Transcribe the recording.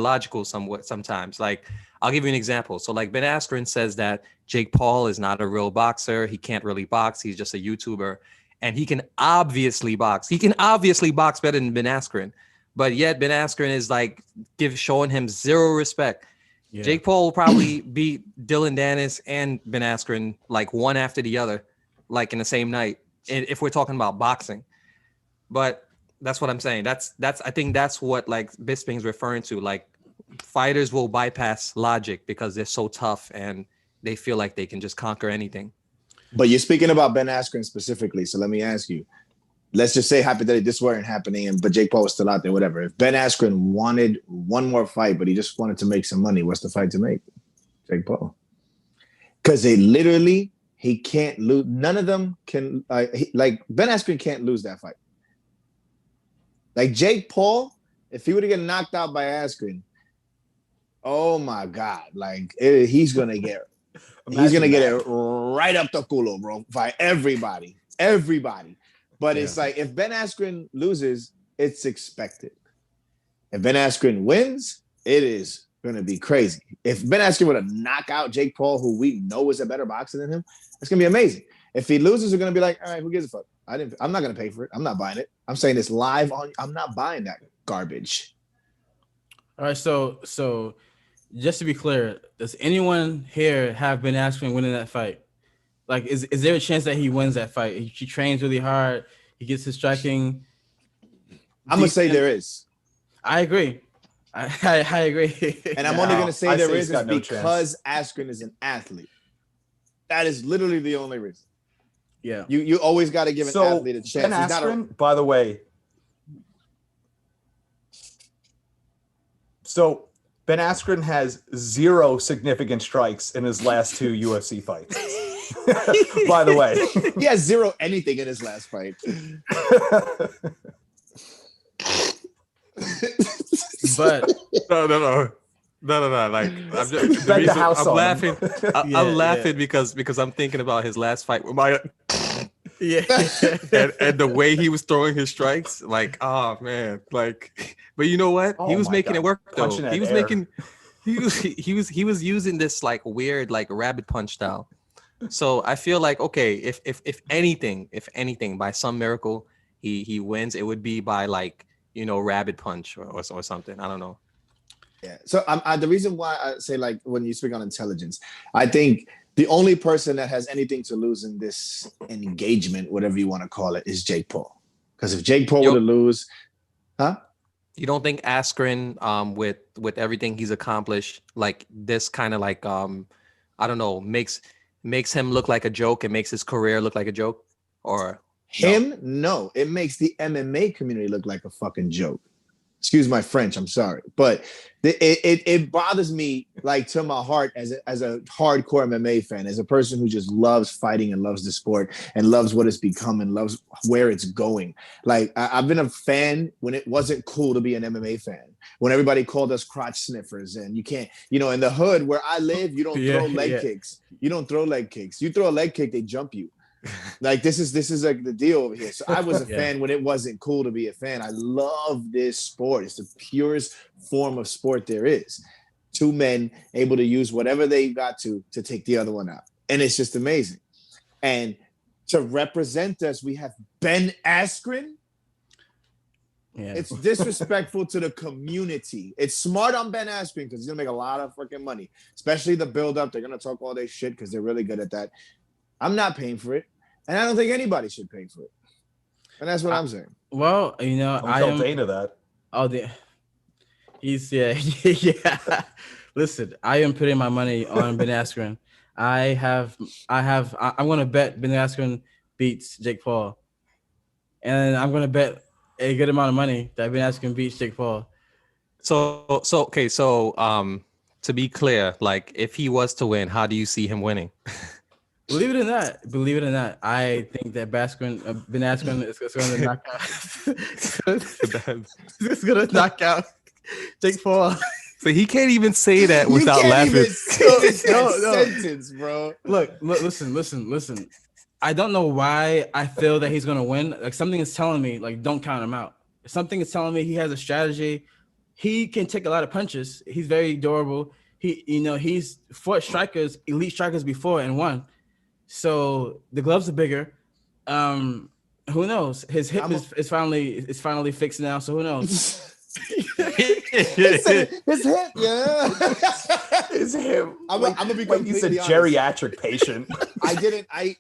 logical sometimes. Like, I'll give you an example. So like Ben Askren says that Jake Paul is not a real boxer. He can't really box. He's just a YouTuber. And he can obviously box. He can obviously box better than Ben Askren. But yet Ben Askren is like showing him zero respect. Yeah. Jake Paul will probably beat Dylan Dennis and Ben Askren like one after the other, like in the same night, if we're talking about boxing. But that's what I'm saying. That's I think that's what like Bisping's referring to. Like, fighters will bypass logic because they're so tough and they feel like they can just conquer anything. But you're speaking about Ben Askren specifically, so let me ask you. Let's just say hypothetically this weren't happening, but Jake Paul was still out there, whatever. If Ben Askren wanted one more fight, but he just wanted to make some money, what's the fight to make? Jake Paul. Because he can't lose. None of them can, like Ben Askren can't lose that fight. Like Jake Paul, if he were to get knocked out by Askren, oh my God, like he's gonna get it right up the culo, bro, by everybody. But it's like if Ben Askren loses, it's expected. If Ben Askren wins, it is gonna be crazy. If Ben Askren were to knock out Jake Paul, who we know is a better boxer than him, it's gonna be amazing. If he loses, we're gonna be like, all right, who gives a fuck? I'm not gonna pay for it. I'm not buying it. I'm saying this live on. I'm not buying that garbage. All right, so just to be clear, does anyone here have Ben Askren winning that fight? Like, is there a chance that he wins that fight? He trains really hard. He gets his striking. I'm gonna say there is. I agree. I agree. And I'm only gonna say there is because Askren is an athlete. That is literally the only reason. Yeah. You always got to give an athlete a chance. Ben Askren, by the way. So Ben Askren has 0 significant strikes in his last 2 UFC fights. By the way, he has 0 anything in his last fight. But no. Like, I'm laughing. I'm laughing because I'm thinking about his last fight with my. Yeah, and the way he was throwing his strikes, like, oh man, like, but you know what? He was making it work though. He was using this like weird like rabbit punch style. So I feel like, okay, if anything, by some miracle he wins, it would be by like, you know, rabbit punch or something. I don't know. Yeah. So the reason why I say, like, when you speak on intelligence, I think the only person that has anything to lose in this engagement, whatever you want to call it, is Jake Paul. Because if Jake Paul were to lose, you don't think Askren, with everything he's accomplished, like this kind of like I don't know, makes him look like a joke and makes his career look like a joke? Or him? No, it makes the MMA community look like a fucking joke. Excuse my French, I'm sorry, but it bothers me like to my heart as a hardcore MMA fan, as a person who just loves fighting and loves the sport and loves what it's become and loves where it's going. Like I've been a fan when it wasn't cool to be an MMA fan, when everybody called us crotch sniffers, and you can't, you know, in the hood where I live, you don't throw leg kicks. You don't throw leg kicks. You throw a leg kick, they jump you. Like this is like the deal over here. So I was a fan when it wasn't cool to be a fan. I love this sport. It's the purest form of sport there is. 2 men able to use whatever they got to take the other one out. And it's just amazing. And to represent us, we have Ben Askren. Yeah. It's disrespectful to the community. It's smart on Ben Askren because he's gonna make a lot of freaking money, especially the build-up. They're gonna talk all their shit because they're really good at that. I'm not paying for it, and I don't think anybody should pay for it. And that's what I'm saying. Well, you know, I am Dana that. Oh, he's yeah. Listen, I am putting my money on Ben Askren. I'm gonna bet Ben Askren beats Jake Paul, and I'm gonna bet a good amount of money that Ben Askren beats Jake Paul. So okay. So to be clear, like if he was to win, how do you see him winning? Believe it or not, I think that Ben Askren is going to knock out. It's going to knock out Jake Paul. So he can't even say that without laughing. Sentence, bro. Look, listen. I don't know why I feel that he's going to win. Like something is telling me, like, don't count him out. Something is telling me he has a strategy. he can take a lot of punches. He's very durable. He's fought strikers, elite strikers before and won. So the gloves are bigger. Who knows? His hip is finally fixed now. So who knows? His hip, yeah. His hip. I'm gonna be like he's a completely honest. geriatric patient. I